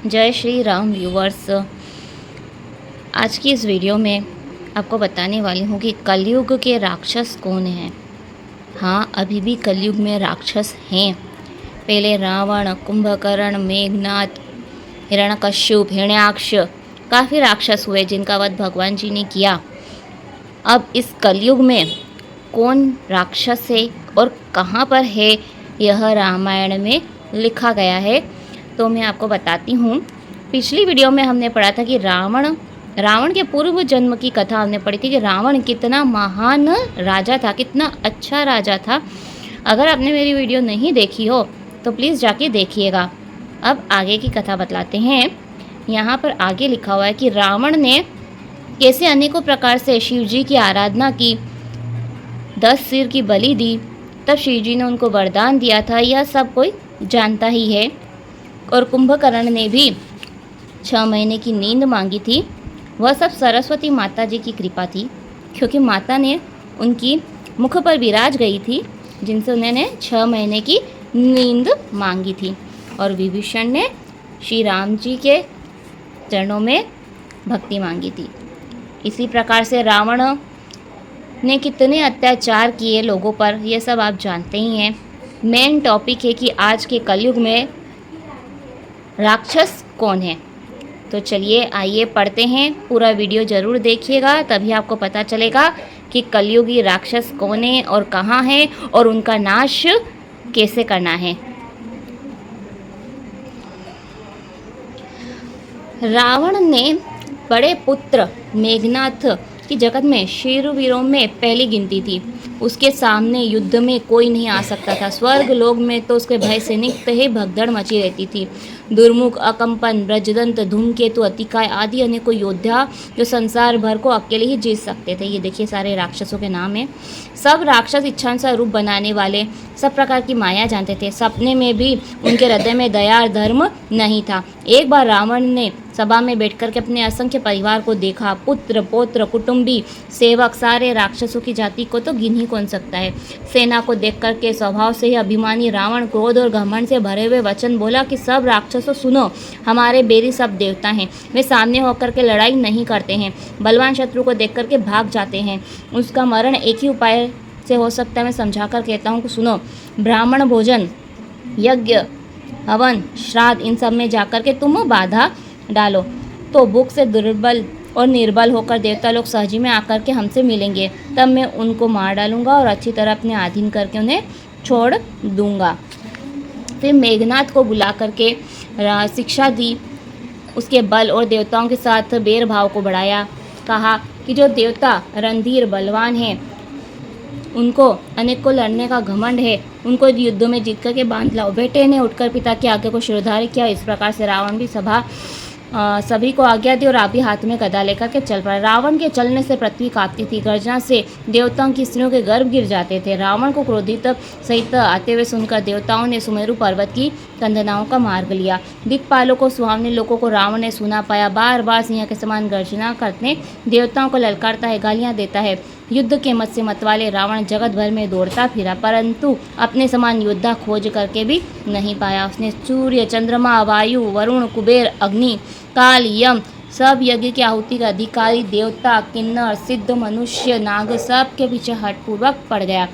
जय श्री राम व्यूवर्स। आज की इस वीडियो में आपको बताने वाली हूँ कि कलयुग के राक्षस कौन हैं। हाँ, अभी भी कलयुग में राक्षस हैं। पहले रावण, कुंभकर्ण, मेघनाथ, हिरण्यकश्यप, हिरण्याक्ष, काफ़ी राक्षस हुए जिनका वध भगवान जी ने किया। अब इस कलयुग में कौन राक्षस है और कहाँ पर है, यह रामायण में लिखा गया है। तो मैं आपको बताती हूँ। पिछली वीडियो में हमने पढ़ा था कि रावण के पूर्व जन्म की कथा हमने पढ़ी थी कि रावण कितना महान राजा था, कितना अच्छा राजा था। अगर आपने मेरी वीडियो नहीं देखी हो तो प्लीज़ जाके देखिएगा। अब आगे की कथा बतलाते हैं। यहाँ पर आगे लिखा हुआ है कि रावण ने कैसे अनेकों प्रकार से शिव जी की आराधना की, 10 सिर की बलि दी, तब शिव जी ने उनको वरदान दिया था, यह सब कोई जानता ही है। और कुंभकर्ण ने भी 6 महीने की नींद मांगी थी। वह सब सरस्वती माता जी की कृपा थी, क्योंकि माता ने उनकी मुख पर विराज गई थी, जिनसे उन्होंने 6 महीने की नींद मांगी थी। और विभीषण ने श्री राम जी के चरणों में भक्ति मांगी थी। इसी प्रकार से रावण ने कितने अत्याचार किए लोगों पर, यह सब आप जानते ही हैं। मेन टॉपिक है कि आज के कलयुग में राक्षस कौन है। तो चलिए आइए पढ़ते हैं। पूरा वीडियो ज़रूर देखिएगा, तभी आपको पता चलेगा कि कलयुगी राक्षस कौन है और कहाँ है और उनका नाश कैसे करना है। रावण ने बड़े पुत्र मेघनाथ की जगत में शूरवीरों में पहली गिनती थी। उसके सामने युद्ध में कोई नहीं आ सकता था। स्वर्ग लोक में तो उसके भय से नित्य ही भगदड़ मची रहती थी। दुर्मुख, अकंपन, ब्रजदंत, धूमकेतु, अतिकाय आदि अनेकों योद्धा जो संसार भर को अकेले ही जीत सकते थे। ये देखिए सारे राक्षसों के नाम हैं। सब राक्षस इच्छानुसार रूप बनाने वाले, सब प्रकार की माया जानते थे। सपने में भी उनके हृदय में दया और धर्म नहीं था। एक बार रावण ने सभा में बैठकर के अपने असंख्य परिवार को देखा। पुत्र, पौत्र, कुटुंबी, सेवक, सारे राक्षसों की जाति को तो गिन ही कौन सकता है। सेना को देख कर के स्वभाव से ही अभिमानी रावण क्रोध और घमंड से भरे हुए वचन बोला कि सब राक्षसों सुनो, हमारे बेरी सब देवता हैं। वे सामने होकर के लड़ाई नहीं करते हैं, बलवान शत्रु को देख करके भाग जाते हैं। उसका मरण एक ही उपाय से हो सकता है। मैं समझा कर कहता हूँ कि सुनो, ब्राह्मण भोजन, यज्ञ, हवन, श्राद्ध, इन सब में जाकर के तुम बाधा डालो तो भूख से दुर्बल और निर्बल होकर देवता लोग सहजी में आकर के हमसे मिलेंगे। तब मैं उनको मार डालूंगा और अच्छी तरह अपने अधीन करके उन्हें छोड़ दूंगा। फिर मेघनाथ को बुला करके शिक्षा दी, उसके बल और देवताओं के साथ बैर भाव को बढ़ाया। कहा कि जो देवता रणधीर बलवान हैं, उनको अनेक को लड़ने का घमंड है, उनको युद्ध में जीत करके बांध लाओ। बेटे ने उठकर पिता की आज्ञा को शिरोधार्य किया। इस प्रकार से रावण भी सभी को आज्ञा दी और आप भी हाथ में गदा लेकर के चल पड़ा। रावण के चलने से पृथ्वी कांपती थी, गर्जना से देवताओं की स्त्रियों के गर्भ गिर जाते थे। रावण को क्रोधित सहित आते हुए सुनकर देवताओं ने सुमेरु पर्वत की कंदनाओं का मार्ग लिया। दिक्पालों को, सुहावने लोगों को रावण ने सुना पाया। बार बार सिंह के समान गर्जना करते देवताओं को ललकारता है, गालियाँ देता है। युद्ध के मत से मतवाले रावण जगत भर में दौड़ता फिरा, परंतु अपने समान योद्धा खोज करके भी नहीं पाया। उसने सूर्य, चंद्रमा, वायु, वरुण, कुबेर, अग्नि, काल, यम, सब यज्ञ की आहुति का अधिकारी, देवता, किन्नर, सिद्ध, मनुष्य, नाग, सब के पीछे हठपूर्वक पड़ गया।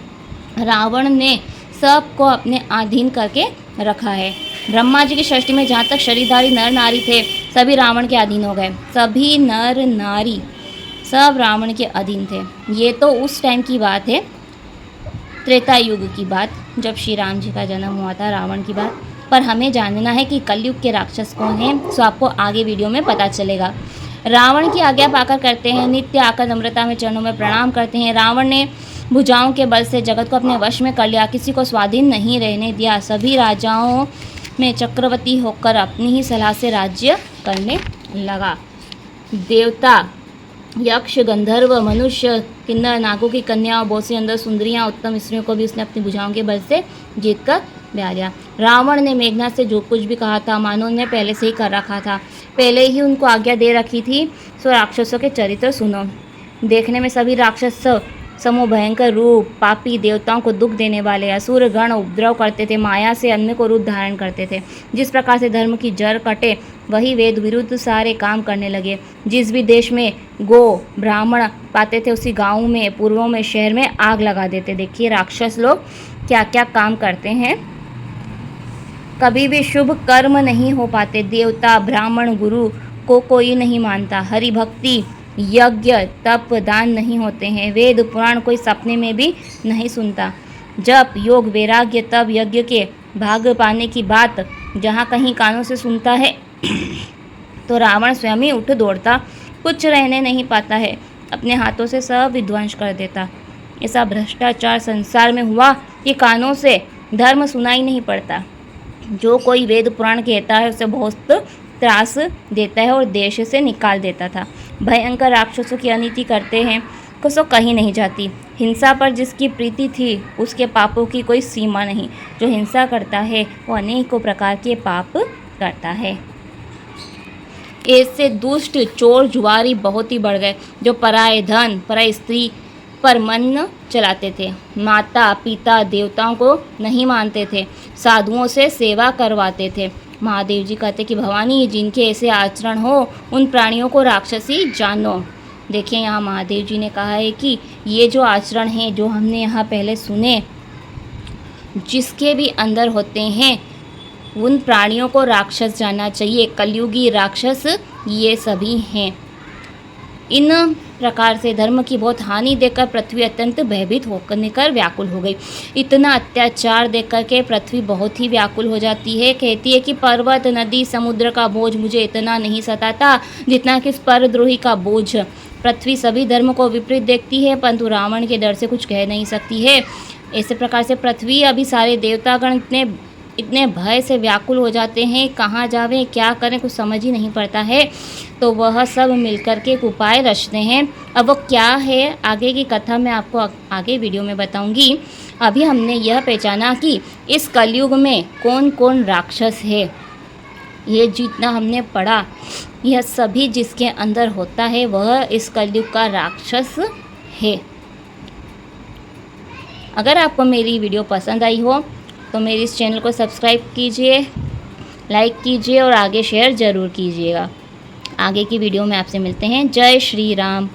रावण ने सबको अपने अधीन करके रखा है। ब्रह्मा जी की सृष्टि में जहाँ तक शरीरधारी नर नारी थे, सभी रावण के अधीन हो गए। सभी नर नारी सब रावण के अधीन थे। ये तो उस टाइम की बात है, त्रेता युग की बात, जब श्री राम जी का जन्म हुआ था, रावण की बात। पर हमें जानना है कि कलयुग के राक्षस कौन हैं, सो आपको आगे वीडियो में पता चलेगा। रावण की आज्ञा पाकर करते हैं, नित्य आकर नम्रता में चरणों में प्रणाम करते हैं। रावण ने भुजाओं के बल से जगत को अपने वश में कर लिया, किसी को स्वाधीन नहीं रहने दिया। सभी राजाओं में चक्रवर्ती होकर अपनी ही सलाह से राज्य करने लगा। देवता, यक्ष, गंधर्व, मनुष्य, किन्नर, नागों की कन्याओं, बहुत सी अंदर सुंदरियां, उत्तम स्त्रियों को भी उसने अपनी भुजाओं के बल से जीत कर ब्याह लिया। रावण ने मेघनाथ से जो कुछ भी कहा था, मानो ने पहले से ही कर रखा था, पहले ही उनको आज्ञा दे रखी थी। सो राक्षसों के चरित्र सुनो। देखने में सभी राक्षस समूह भयंकर रूप, पापी, देवताओं को दुख देने वाले असुर गण उपद्रव करते थे, माया से अन्य को रूप धारण करते थे। जिस प्रकार से धर्म की जड़ कटे, वही वेद विरुद्ध सारे काम करने लगे। जिस भी देश में गो ब्राह्मण पाते थे, उसी गाँव में, पूर्वों में, शहर में आग लगा देते। देखिए राक्षस लोग क्या क्या काम करते हैं। कभी भी शुभ कर्म नहीं हो पाते। देवता, ब्राह्मण, गुरु को कोई नहीं मानता। हरि भक्ति, यज्ञ, तप, दान नहीं होते हैं। वेद पुराण कोई सपने में भी नहीं सुनता। जप, योग, वैराग्य, तप, यज्ञ के भाग पाने की बात जहाँ कहीं कानों से सुनता है तो रावण स्वयं ही उठ दौड़ता, कुछ रहने नहीं पाता है, अपने हाथों से सब विध्वंस कर देता। ऐसा भ्रष्टाचार संसार में हुआ कि कानों से धर्म सुनाई नहीं पड़ता। जो कोई वेद पुराण कहता है उसे बहुत त्रास देता है और देश से निकाल देता था। भयंकर राक्षसों की अनीति करते हैं सो कहीं नहीं जाती। हिंसा पर जिसकी प्रीति थी उसके पापों की कोई सीमा नहीं। जो हिंसा करता है वो अनेकों प्रकार के पाप करता है। ऐसे दुष्ट चोर जुआरी बहुत ही बढ़ गए, जो पराये धन, पराई स्त्री पर मन चलाते थे। माता पिता देवताओं को नहीं मानते थे, साधुओं से सेवा करवाते थे। महादेव जी कहते कि भवानी, जिनके ऐसे आचरण हो उन प्राणियों को राक्षसी जानो। देखिए यहाँ महादेव जी ने कहा है कि ये जो आचरण हैं, जो हमने यहाँ पहले सुने, जिसके भी अंदर होते हैं उन प्राणियों को राक्षस जानना चाहिए। कलयुगी राक्षस ये सभी हैं। इन प्रकार से धर्म की बहुत हानि देखकर पृथ्वी अत्यंत भयभीत होकर व्याकुल हो गई। इतना अत्याचार देखकर के पृथ्वी बहुत ही व्याकुल हो जाती है। कहती है कि पर्वत, नदी, समुद्र का बोझ मुझे इतना नहीं सताता जितना कि इस परद्रोही का बोझ। पृथ्वी सभी धर्म को विपरीत देखती है, परंतु रावण के डर से कुछ कह नहीं सकती है। ऐसे प्रकार से पृथ्वी, अभी सारे देवतागण इतने भय से व्याकुल हो जाते हैं, कहाँ जावें, क्या करें, कुछ समझ ही नहीं पड़ता है। तो वह सब मिलकर के एक उपाय रचते हैं। अब वो क्या है, आगे की कथा मैं आपको आगे वीडियो में बताऊंगी। अभी हमने यह पहचाना कि इस कलयुग में कौन कौन राक्षस है। ये जितना हमने पढ़ा, यह सभी जिसके अंदर होता है वह इस कलयुग का राक्षस है। अगर आपको मेरी वीडियो पसंद आई हो तो मेरे इस चैनल को सब्सक्राइब कीजिए, लाइक कीजिए और आगे शेयर ज़रूर कीजिएगा। आगे की वीडियो में आपसे मिलते हैं। जय श्री राम।